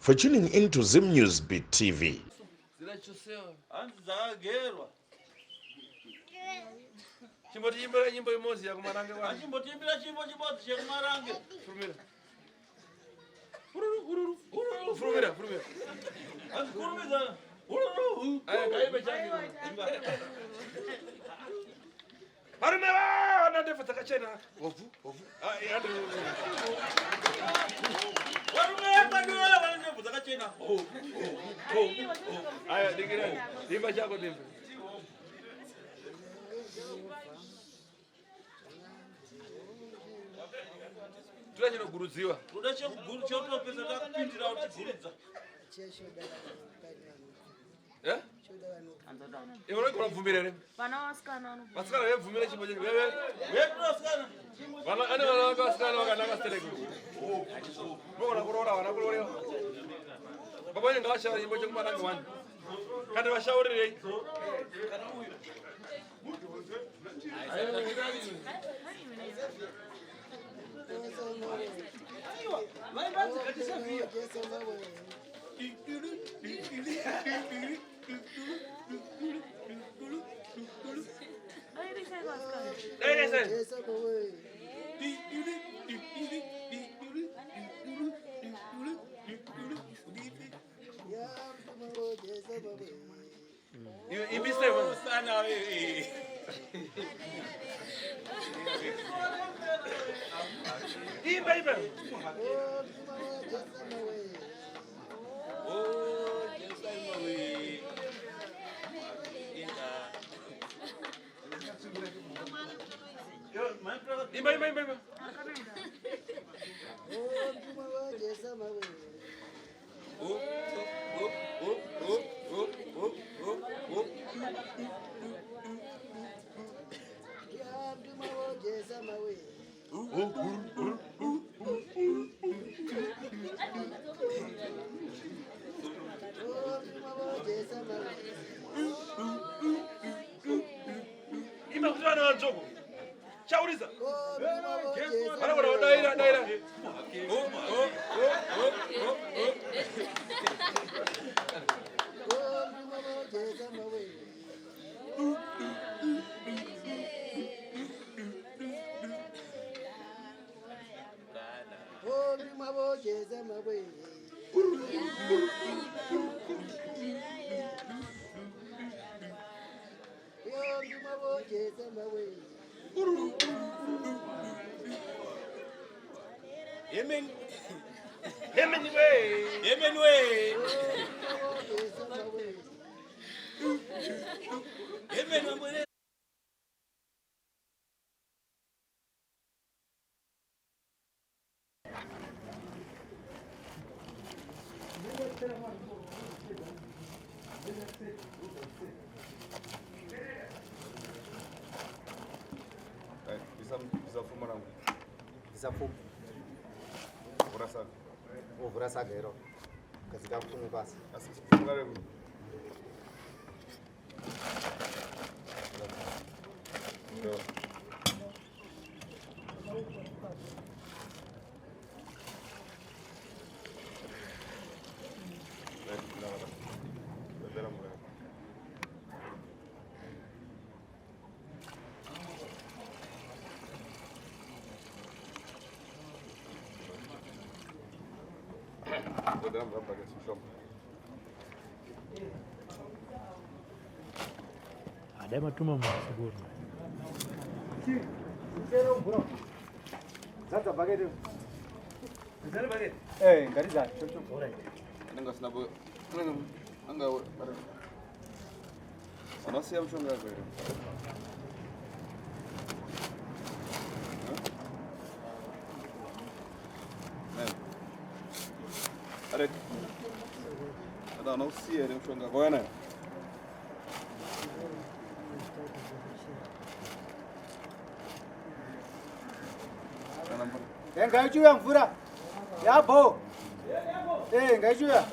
for tuning into Zim News Beat TV. Sagero, kasi kampung bas. Ada matuma msuguru. Sasa bagede. Sasa bagede. Ngariza, chocho. Alright. Nanga snabu. Nanga bara. Anasi ya mchonga kwa. Are. Ada anasi ya mchonga kwa na. Ngai juu ya mvura. Yapo. Ngai juu ya.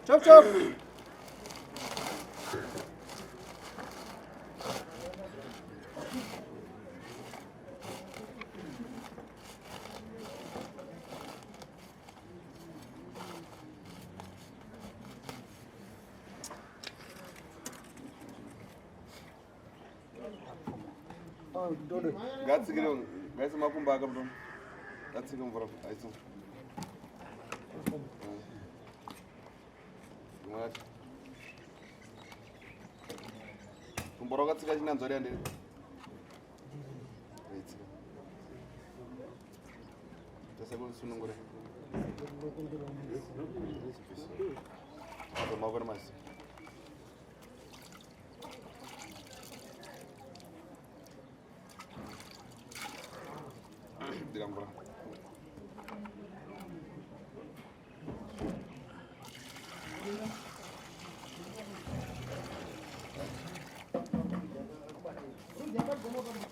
Chop chop. dodo. Ngatsikire ngaisa makumba akamdo. Ngatsike mvura aiso. Mwati. Kumboro katsika chinanzo ri andiri. Aitsika. Tasako sunungure. Ado mavor mais. Digamos.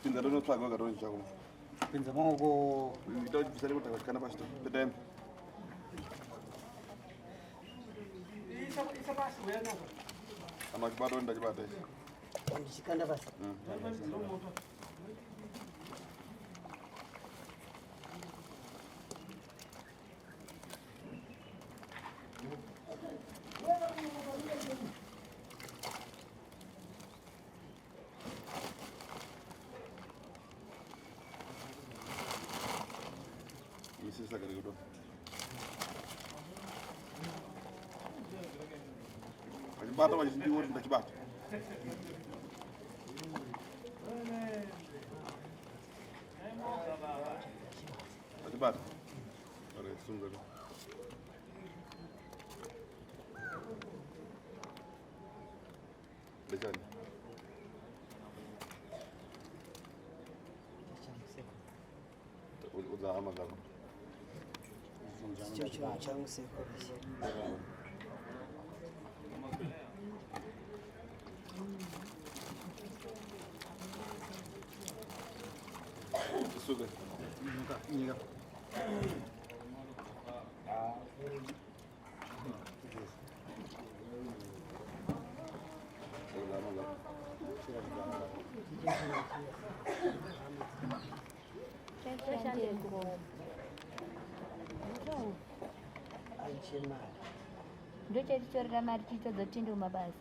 Pinda no tlago garoto já como. Pinza mongo Então precisa botar as canas bastante. Pedem. Amak baru ndak batai. ndishikanda basi. Isso está carregado. Mas bata mais de ouro ndak bata. Mas bata. Olha, sunga. Deixa. Uza amagalo. Chicho changu seko basi. Suga. Niga. Uza amagalo. Aichema. Ndio charichorera mari chichadzatende mumabasa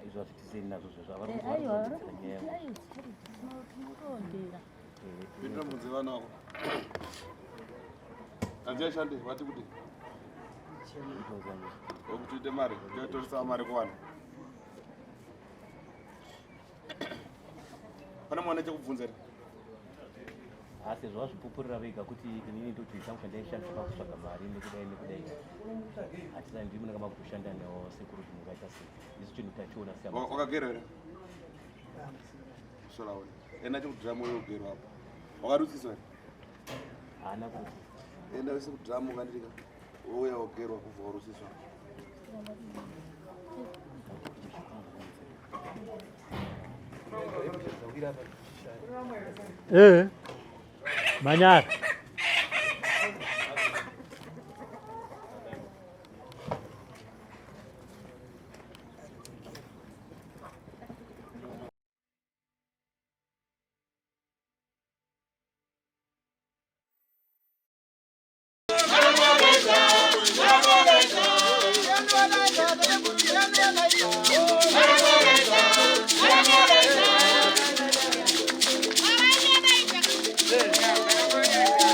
izvo zvitiseni nazvo zvavari aiwa tinotoondera Pinda muzivana wako. Anzia shande wati kuti. Okutuite mari, ndio torisa mari kuwana. Pana mwana chekubvunzira. asi zvazvipupurira vega kuti inini ndoti changu chandaishandisa pakutsvaga mari nekudai hatisai ndiri munanga makutoshanda nawo security mungaita sei isu chinhu tachiona Wakagera here? Shorawe. Ena chekudhiramu yogero hapo. Wakarutsiswa here? haana kuti Enda wese kudhiramu kandirika. Ouya wogerwa kubva warutsiswa. Manyara. Yeah.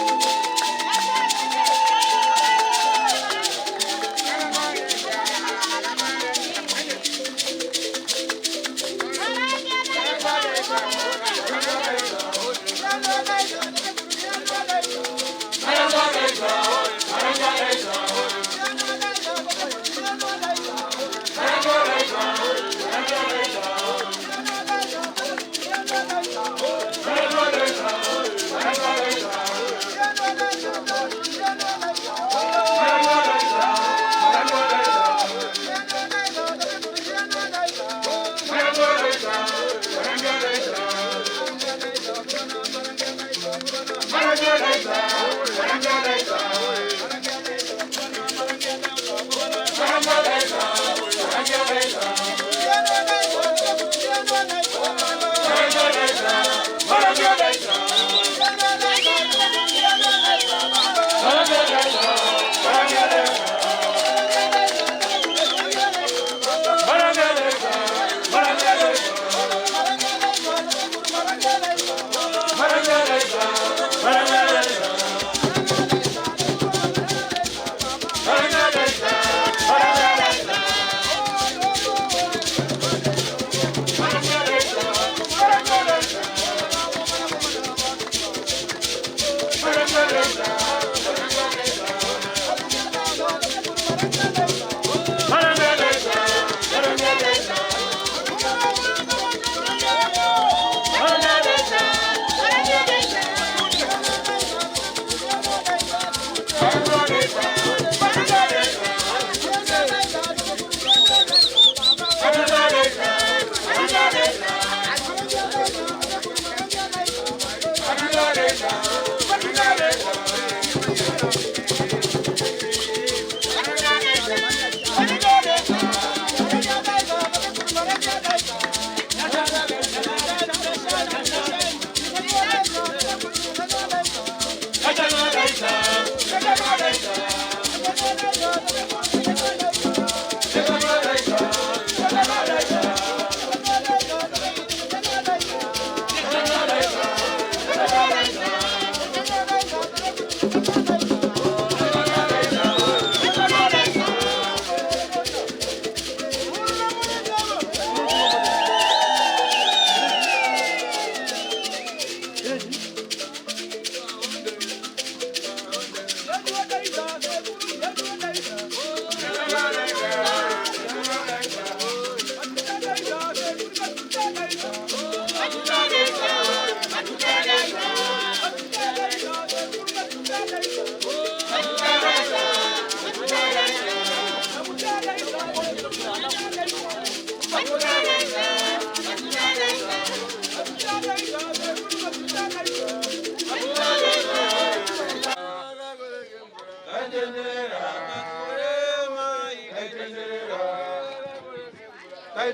Ayo,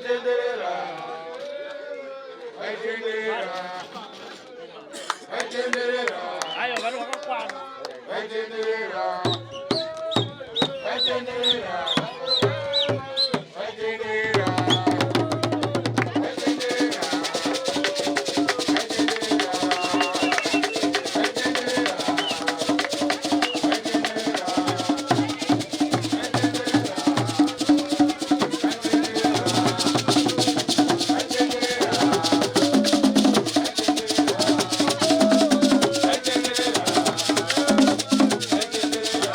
baru makan. Thank you.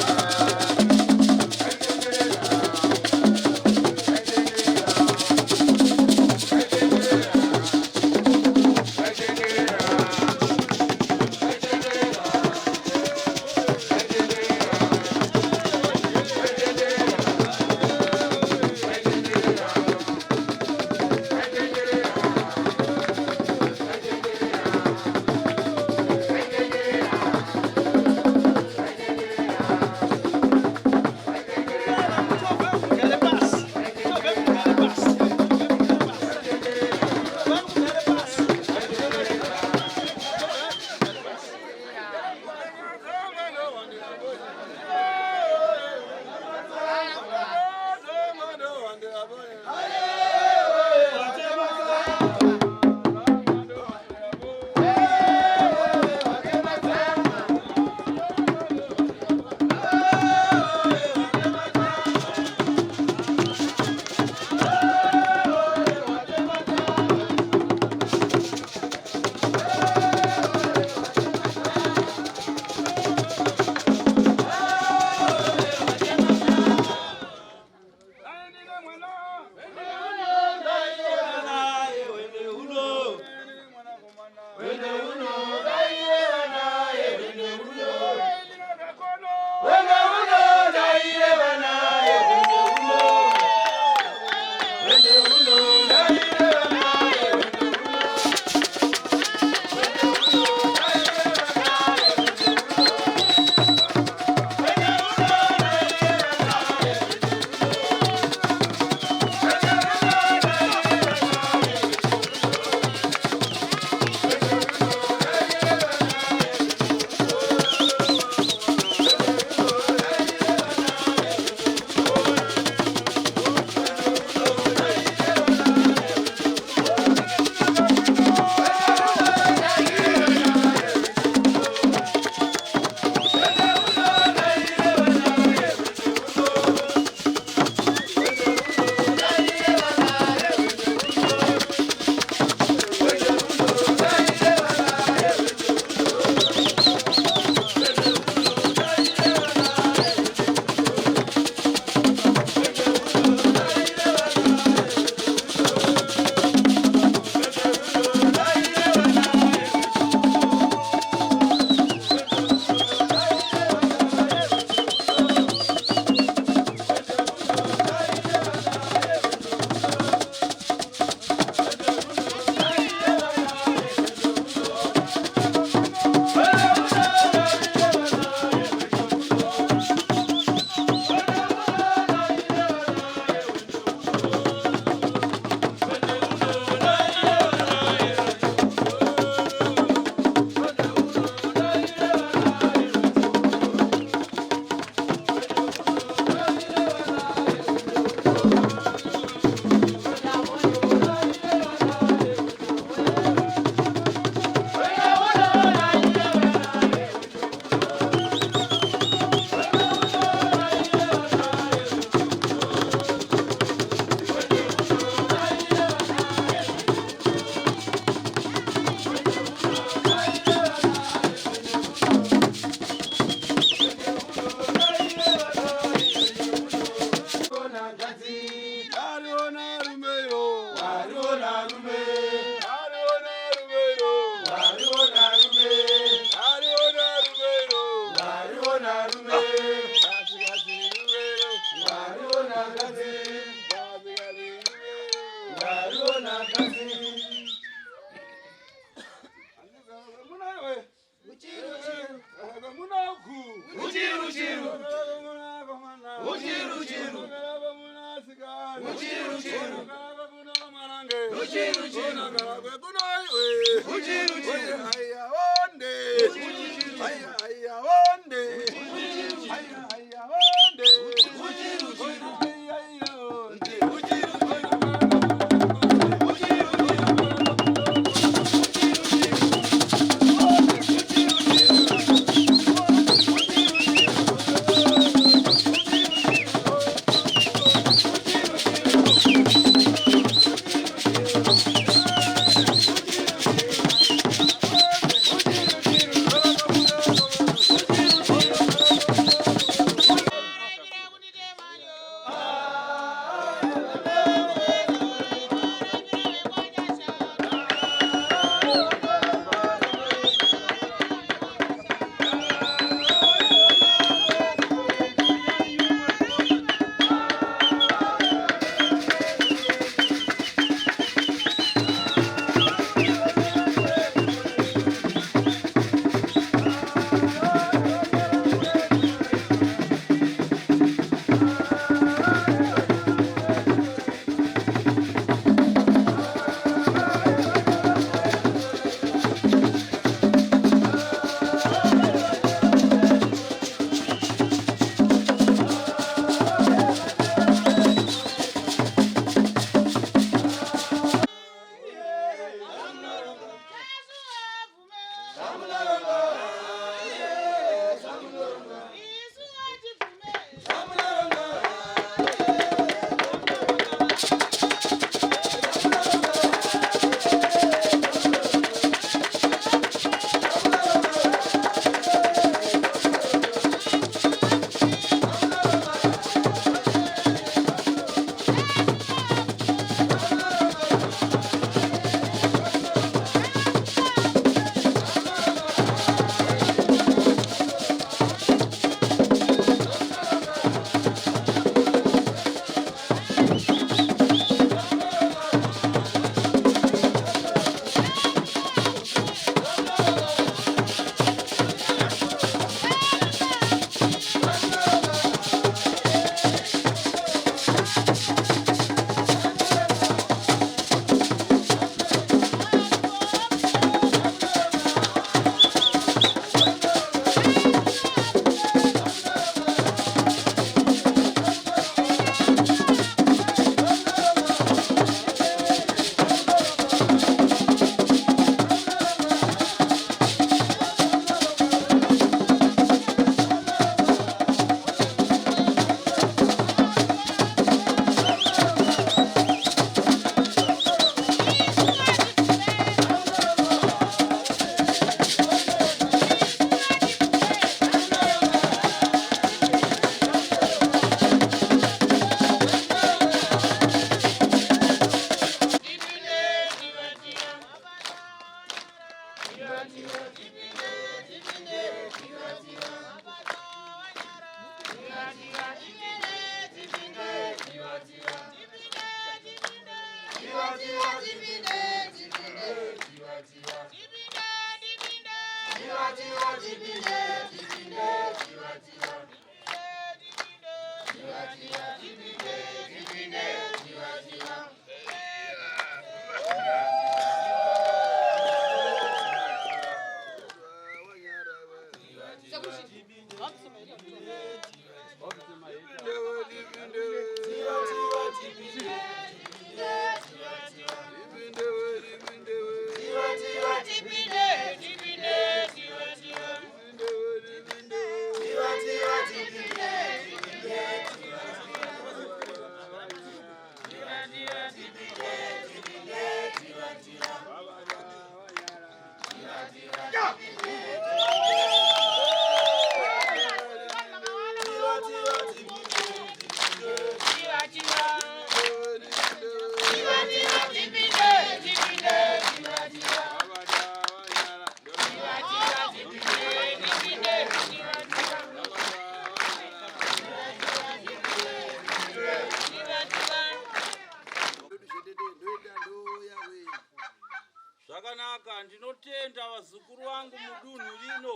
Zvakanaka, ndinotenda vazukuru vangu mudunhu rino.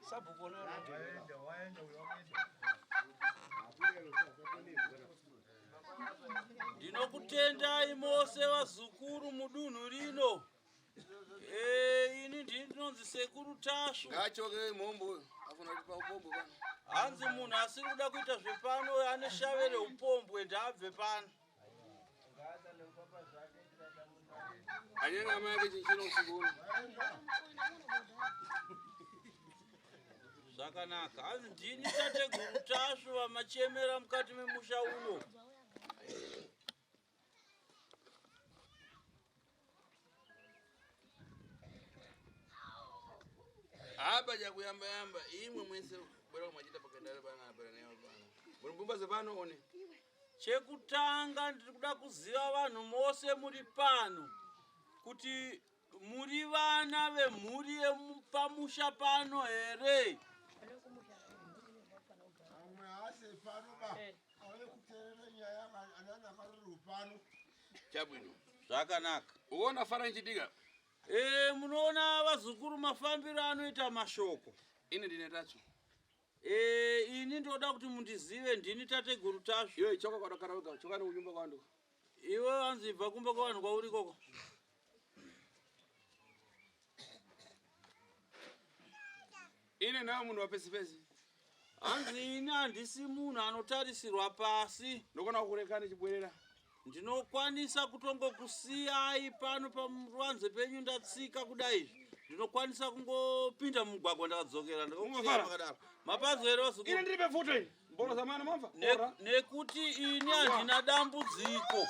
Sabhuku Ndinokutendai mose vazukuru mudunhu rino. Ini ndinonzi Sekuru Tashu. Ngachoke mombo afuna kupa upombo bana. Hanzi munhu asiri kuda kuita zvepano aneshavere upombwe ndabve pano. Anyenga mai yake chinchino usiku. Zvakanaka. Hanzi ndini tateguru Tashu vamachemera mukati memusha uno. Hapa ja kuyamba yamba imwe mwese bora kumachita pakandara bana bana nayo bana. Mulimbumba zepano one. Chekutanga ndiri kuda kuziva vanhu mose muri pano kuti muri vana vemhuri yepamusha pano here. Chabwino. Zvakanaka. Uona fara nchidiga. Munoona vazukuru mafambiro anoita mashoko. Ine ndine Tachu. Ini ndoda kuti mundizive ndini tateguru Tashu. Iwe choka kwadakara wega, choka ni unyumba kwandu. Iwe hanzi bva kumba kwavanhu kwauri koko. Ine nawo munhu wapesi-pesi. Hanzi ini handisi munhu anotarisirwa pasi. Ndokona kukurekani chibwerera. Ndinokwanisa kutongokusiyai pano paruvanze penyu ndatsika kudai. Ndinokwanisa kungopinda mumugwagwa ndakadzokera ndakakusiyai makadaro. Mapazo here vazukuru. Ine ndiri pefuto iyi. Mbolo zamana mamva. Nekuti ini handina dambudziko.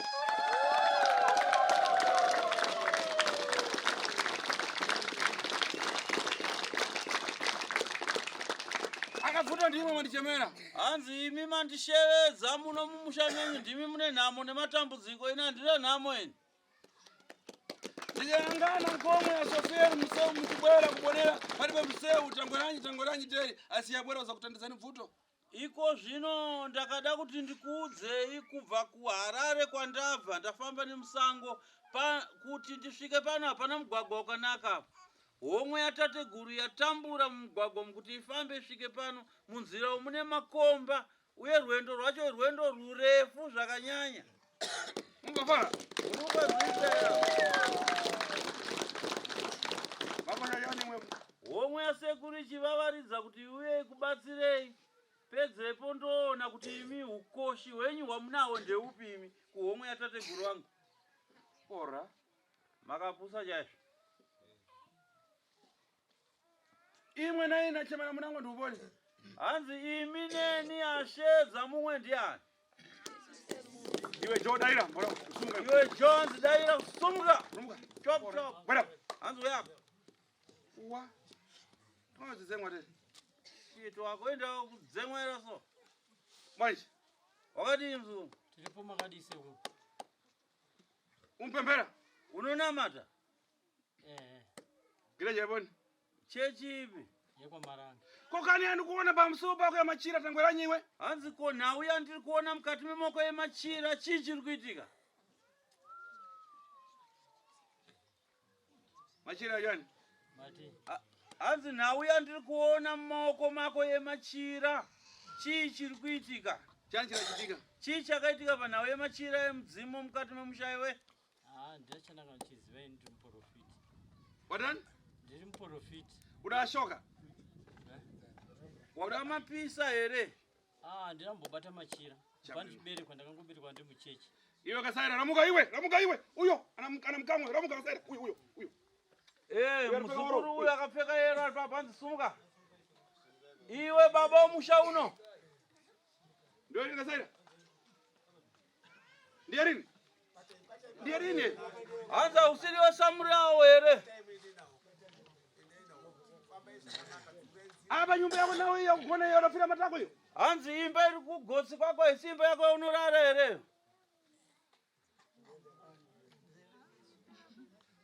Akafuta ndimwe mandichemera. Hanzi imi mandishevedza muno mumusha menyu ndimi mune nhamo nematambudziko ina ndine nhamo eni. Ndiyangana ngomwe ya Sofia museu mchibwera kubonera palibe museu tangoranyi teri asiyabwera uza kutandizani mvuto. Iko zvino ndakada kuti ndikuudzei kubva kuHarare kwandabva ndafamba nemusango kuti ndisvike pano hapana mugwagwa wakanaka. Homwe yatateguru yatambura mumugwagwa mukuti ifambe isvike pano munzira mune makomba uye rwendo rwacho rwendo rurefu zvakanyanya. Mungafara. Homwe yasekuru ichivavaridza kuti uye kubatsirei. Pedzepo ndoona kuti imi ukoshi hwenyu hwamunawo ndeupi imi kuhomwe yatateguru wangu. Ora. Makapusa chaizvo. Imwe naye nachemana munango nduboni. Hanzi imi neni ashedza mumwe ndiani. Iwe Joe Daira, mbona usumuka. Iwe Jones Daira sumuka. Chop chop. Bwana. Hanzi uyako. Uwa. Tozizengwa tete. Chito akoenda kudzemwera so. Manje. Wakati mzungu. Tilipo makadise uko. Umpembera. Unonamata. Gireje yaboni. Chechi ipi. Yekwa Maranga. Kokani andi kuona pamusuwo pako ya machira tangweranyi iwe. Hanzi ko nhau yandiri kuona mukati memoko yemachira chii chiri kuitika. Machira yani. Mati. Hanzi nhau yandiri kuona mumaoko mako yemachira chii chiri kuitika. Chani chirachitika. Chii chakaitika panhau yemachira yemudzimu mukati memusha iwe. Ndachana kanochiziva ndiri muprofiti. Wadani? Ndiri muprofiti. Udashoka. Wada mapisa here. Ndinambobata machira. Pandichiberekwa ndakangoberekwa ndi muchechi. Iwe Kasaira, ramuka iwe. Uyo ana mkamwe, ramuka Kasaira. Uyo. Muzukuru uyu akapfeka yero ari papanzi sumuka. Iwe baba omusha uno. Ndio ni Kasaira. Ndiye rini? Hanza usiri wesamurawo here. Aba nyumba yako nawe ya kuona yoro fira matako hiyo. Hanzi imba iri kugotsi kwako isimba yako unorara here.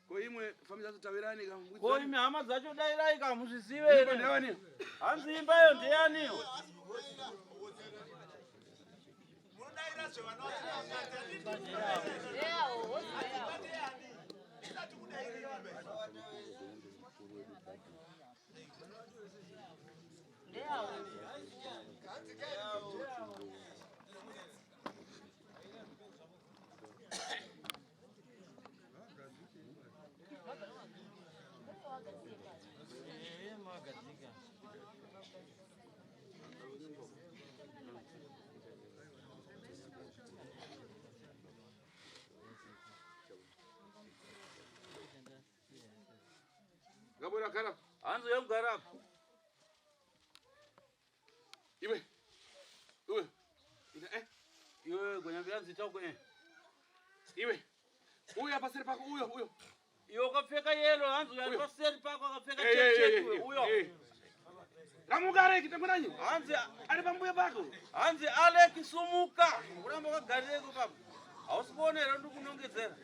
Ko imwe familia zotawirani kama. Ko imi hama dzacho dairai kamuzvizive here. Ndewani? Hanzi imba yo ndeyaniyo. Ngabona khala. Hanzi yamgara. Iwe. Iwe gonyambira nzita kwenye. Iwe. Uyo apa seri pako uyo. Iyo kapfeka yelo hanzi yalipa seri pako akapfeka cheche uyo. Ramugare kitangwananyi. Hanzi ari pambuyo pako. Hanzi ale kisumuka. Uramba kagarire ko papa. Ausibonera ndikunongedzera.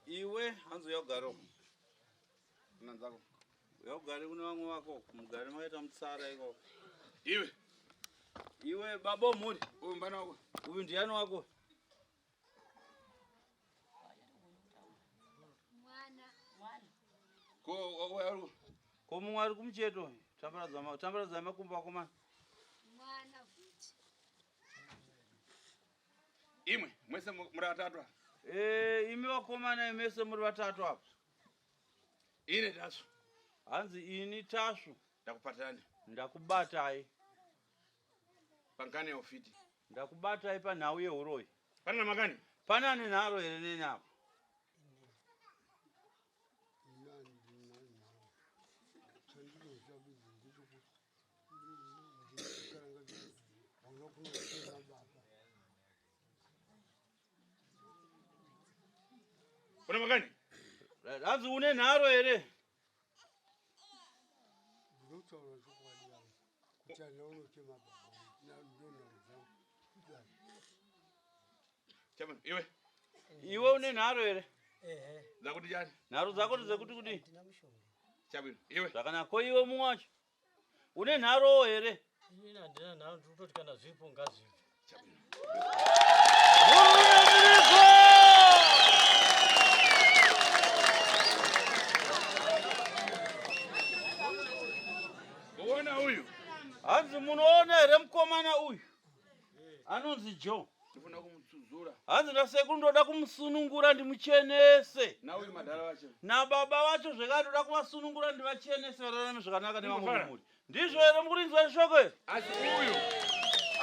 Iwe hanzi yogaro. Nanzako. Yogari kuna wamwe wako mugari makaita mutsara iko. Iwe babo muri. Uyu mbana wako. Uyu ndiani wako? Ko mumwe kumucheto. Tambaradza makumbo ako mana. Mwana futi. Imwe mwese muri vatatu. Imi wakomana imese muri vatatu apo. Ine Tashu. Hanzi ini Tashu. Ndakupatirani. Ndakubatai. Pangane ofiti. Ndakubatai panhau yeuroi. Pana makani? Pana nenharo here nenyapa. Una makani? Hanzi une nharo here? Chairman, iwe une nharo here? Zakuti jani? Nharo zako ndezekuti kuti? Chairman, iwe. Zvakanaka ko iwe mumwe wacho. Une nharo here? Ina ndina nharo ndototi kana zvipo ngazvipe. Chairman. Uona huyu? Hanzi munoona here mukomana uyu? Anonzi Joe. Ndifuna kumutsuzura. Hanzi ndasekuru ndoda kumusunungura ndimuchenese. Na uyu madhara wacho. Na baba vacho zvekare ndoda kuvasunungura ndivachenese vararame zvakanaka nevamwe muri. Ndizvo here mukurinzwa shoko here?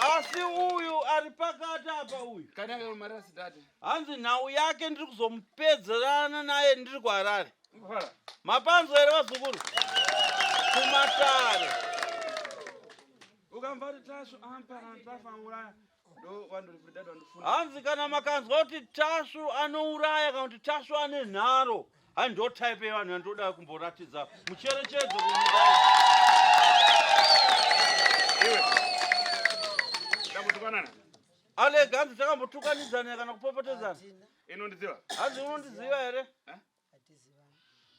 Asi uyu ari pakati apa uyu. Kana uri mari asitati. Hanzi nhau yake ndiri kuzomupedzerana naye ndiri kuHarare. Ngofara. Mapanzo here vazukuru. Kumatare. Ukamvari Tashu ampa antafauraya. Do vanhu rifudado vandifuna. Hanzi kana makanzwa kuti Tashu anouraya kana kuti Tashu ane nharo. Hai ndo type yevanhu yandoda kumboratidza mucherechedzo kunyika. Makafanana. Ale ganzi takambotukanidzana kana kupopotedzana. Inondiziwa. Hanzi unondiziva ere?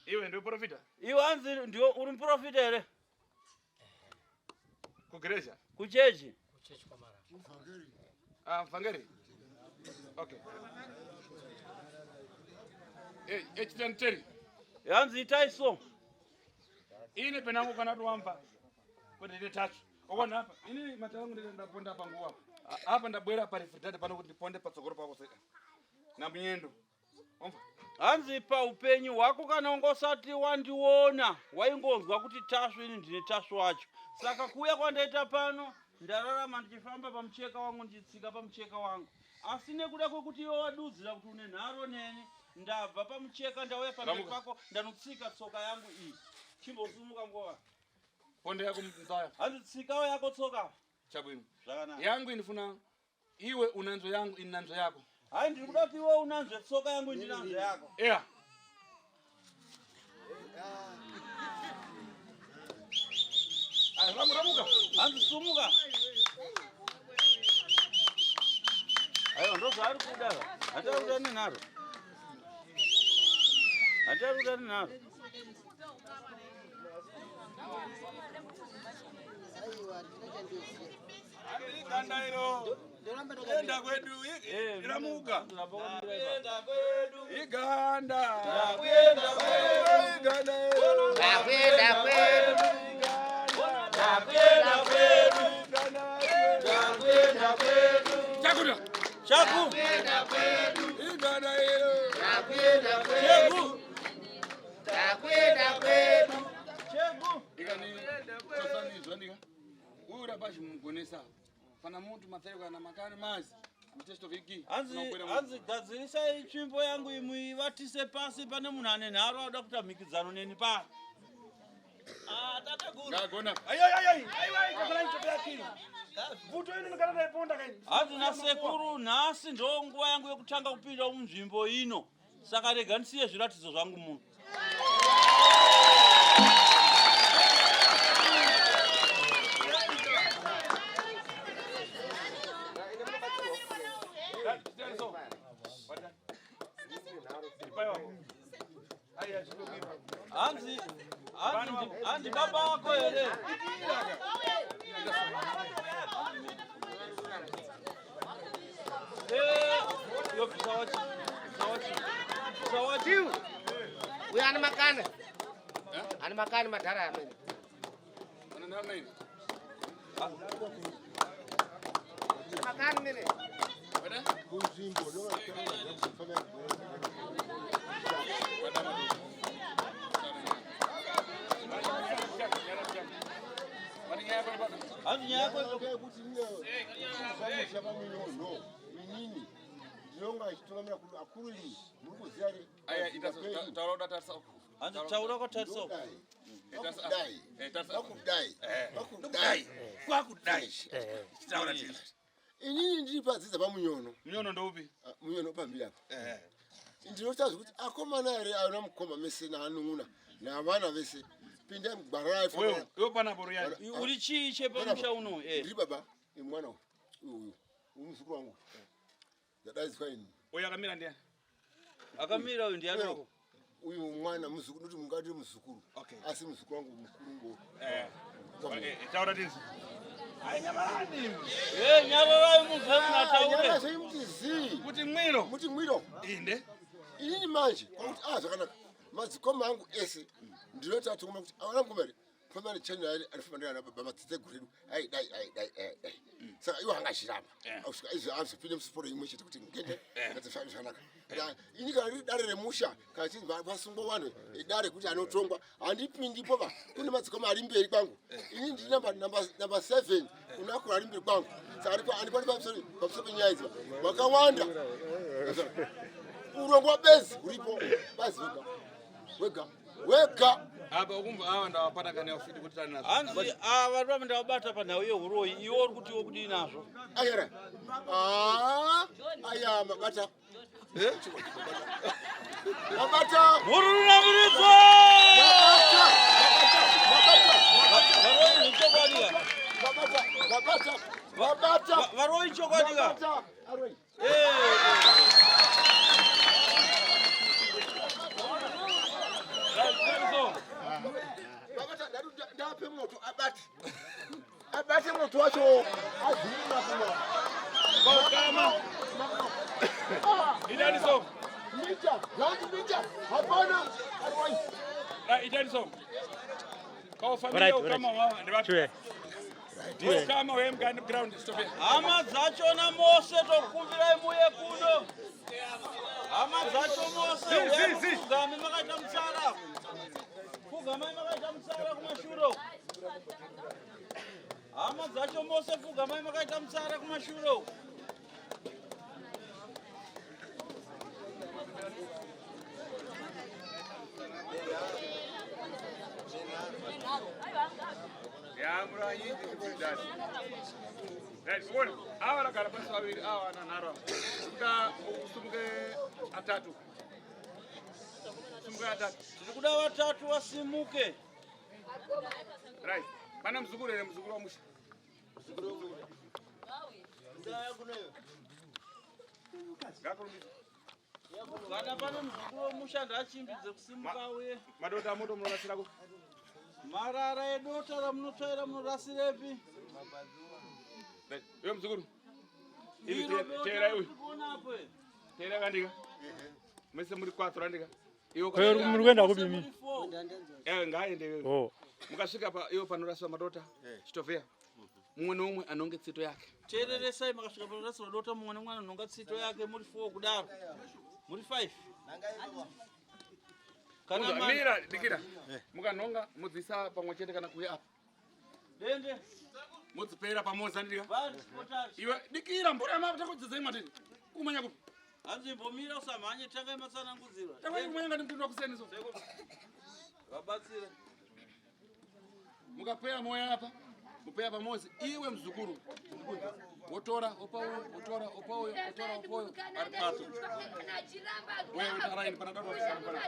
Iwe ndio profita? Iwe hanzi ndio uri profita ere? Kugeresha? Kuchechi. Mfangeri. Okay. H10. Hanzi itaiso. Ine penangu kana tuwamba. Kuti nditatu. Okona hapa. Ini matawangu ndaponda hapa nguwa. Hapa ndabwera pa refrigerator pano kuti ndiponde patsogoro pako seka. Na mnyendo. Omva. Hanzi pa upenyu wako kana ungosati wandiona waingonzwa kuti tashu ini ndine tashu wacho. Saka kuya kwandaita pano ndararama ndichifamba pamucheka wangu ndichitsika pamucheka wangu. Asi nekuda kwekuti iwe wadudzira kuti une nharo neni ndabva pamucheka ndauya pamberi pako ndanotsika tsoka yangu iyi. Chimbosumuka ngova. Ponde yako mzaya. Hanzi tsikawo yako tsoka. Chabwino. Zvakanaka. Yangu inifuna iwe unanzo yangu inanzo yako. Hayi ndiri kuda kuti iwe unanzve tsoka yangu ndinanzve yako. Yeah. Ramuka. Hanzi sumuka. Ayo ndo zvari kuda. Hatari kuda nenharo. Hatari kuda nenharo. Kandairo. Enda kwedu iramuka. Enda kwedu iganda. Kwenda kwedu iganda. Kwenda kwedu. Kwenda kwedu. Chakuda. Chaku. Kwenda kwedu iganda iro. Kwenda Chaku. Kwenda kwedu. Chaku. Ikani tosani zvanika. Ura bashi mugonesa. Pana muntu matsayo kana makani mazi. Mutesto viki. Hanzi gadzirisa itsvimbo yangu imwe ivatise pasi pane munhu ane nharo anoda kuita mhikidzano neni pa. Ngagona. Hanzi nasekuru nhasi ndo nguva yangu yekutanga kupinda munzvimbo ino. Saka rega ndisiye zviratidzo zvangu muno. Hanzi baba wako ere. Sawachi. Uyu ana makani. Ana makani madhara amene. Ana nana ine. Makani mene. Wada? Kuzimbo ndo Hanzi nyako kuti no inini ndinonga chitongamira akuru ini muri kuziya Aya itaroda tarsa. hanzi taura kwatariso. Kwakudai. Inini ndiri padzidza pamunyono. Munyono ndoupi? Munyono pambiri apa. Ndinotaza kuti akomana ere ana mukoma mese naanun'una navana vese pinda mugwara raifo. Wewe pana boru yani. Uri chii chepamusha uno? Ndiri baba mwana uyu umuzukuru wangu. Ndadaidzwa ini. Oya kamira ndiani? Akamira uyu ndiani wako? Uyu mwana muzukuru kuti mungati muzukuru. Okay. Asi muzukuru wangu mukuru ngo. Taura tinzi. Ai nyamarani. Nyarara muzve munataure. Asi mutizi. Muti mwiro. Inde. Inini manje kuti zvakanaka. Madzikoma angu ese ndinoti kuma kuti awana kumere. Family channel alifamba na baba matsitse guredu. Ai dai. Saka iwo hanga shirama. Ausika izo azipinde msiporo imwe chete kuti ngende. Ngati zvakanaka. Ini kana dare remusha kati vasungwa wano dare kuti anotongwa handipindi popa kune madzikoma ari mberi kwangu ini ndiri number 7 unakura ari mberi kwangu saka ariko andipani pamusoro nyaya idzi wakawanda urongwa bezi uripo bazi wega apa ukumva awa ndawapata kana ufiti kuti tani nazo hanzi ava ndo ndawabata panhau yehuroyi iwo uri kuti wokudii nazvo ayera aya mabata mabata murunamirizwa mabata Babata. Varoi chokwadi ka. Babata. Aroi. Babata ndape moto abati. Abati moto wacho azima kuma. Kama. Idadi so. Mita, mita. Hapana. Aroi. Idadi so. Kwa familia kama wao ndio watu. Kama wewe mgani ground stop. Hama dzacho na Mose tokumbira imuye kuno. Hama dzacho Mose. Fugame makaita msara. Fugame makaita msara kumashuro. Hama dzacho Mose fugame makaita msara kumashuro. Yamra yindi kudasi. Right, one. Awara karabasa wawili awa na naro. Kuda usumge atatu. Usumge atatu. Kuda watatu wasimuke. Right. Pana mzuguru ile mzuguru wa mwisho. Kana pana mzuguru wa mwisho ndachimbidze kusimuka uye. Madota moto mnorasira ko. Marara edota ramunotsvaira munorasirepi? Yo mzukuru. Ivi tera uyu. Tera kandika. Mese muri 4 randika. Iyo muri kwenda kubimi. Ngaende. Mukasvika pa iyo panoraswa madota. Chitovea. Mumwe nomwe anonge tsito yake. Tereresai makasvika panoraswa madota mumwe nomwe anonga tsito yake muri 4 kudaro. Muri 5. Kana mira dikira. Mukanonga mudzisa pamwe chete kana kuya apa. Dende. Mudzipera pamoza ndika. Vanhu potari. Iwe dikira mbura mapa takudzisa matini. Kumanya kupi. Hanzi mbomira usamhanye tanga imatsanangudzirwa. Tanga kumanya ngati mtundu wakuseni so. Vabatsira. Mukapeya moya apa. Mupeya pamozi iwe mzukuru. Wotora opauyo, wotora opauyo, wotora opauyo. Aripatu. Wewe utaraini panadaro sana.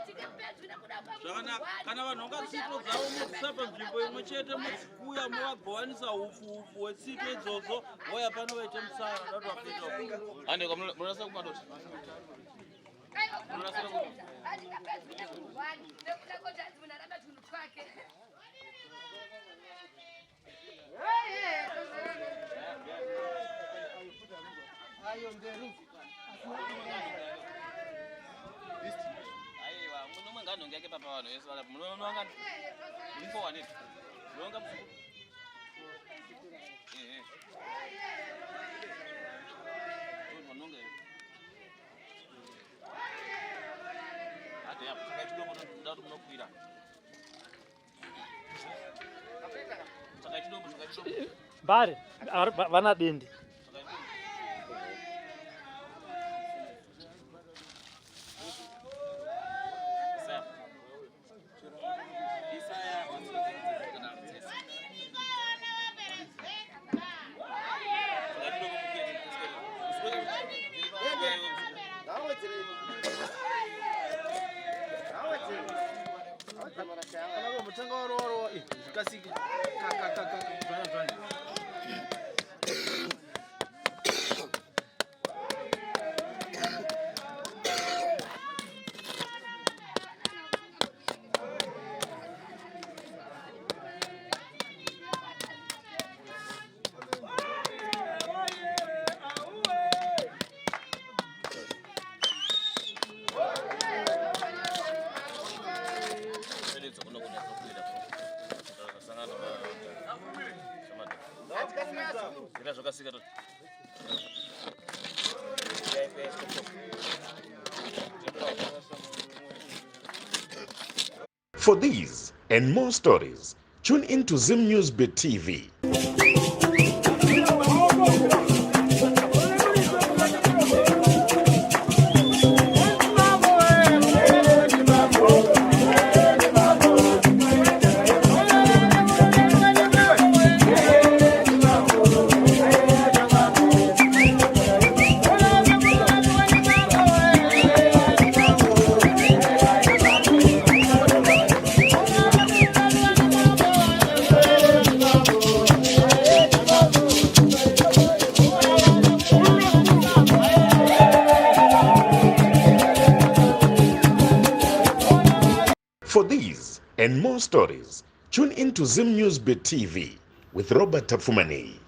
Kana vanhu vangatsito dzavo mudzisapa nzvimbo imwe chete mudzikuya muvagovanisa ufu hwetsito idzodzo voya pano vaite musara datu vapinda. Andeka munarasa kumadota. Munarasa kuti. Ayo nderu. Aiwa, munomwe nganonge yake papa vanhu vese valapo. Munoanga mufo waneti. Munoanga mufo. Munonge. Ade yapo, sakaitwa moto ndatu munokwira. Sakaitwa. Bare, vana dende. For these and more stories, tune into Zim Newsbeat TV. Oh, and more stories, tune into Zim News Bet TV with Robert Tafumani.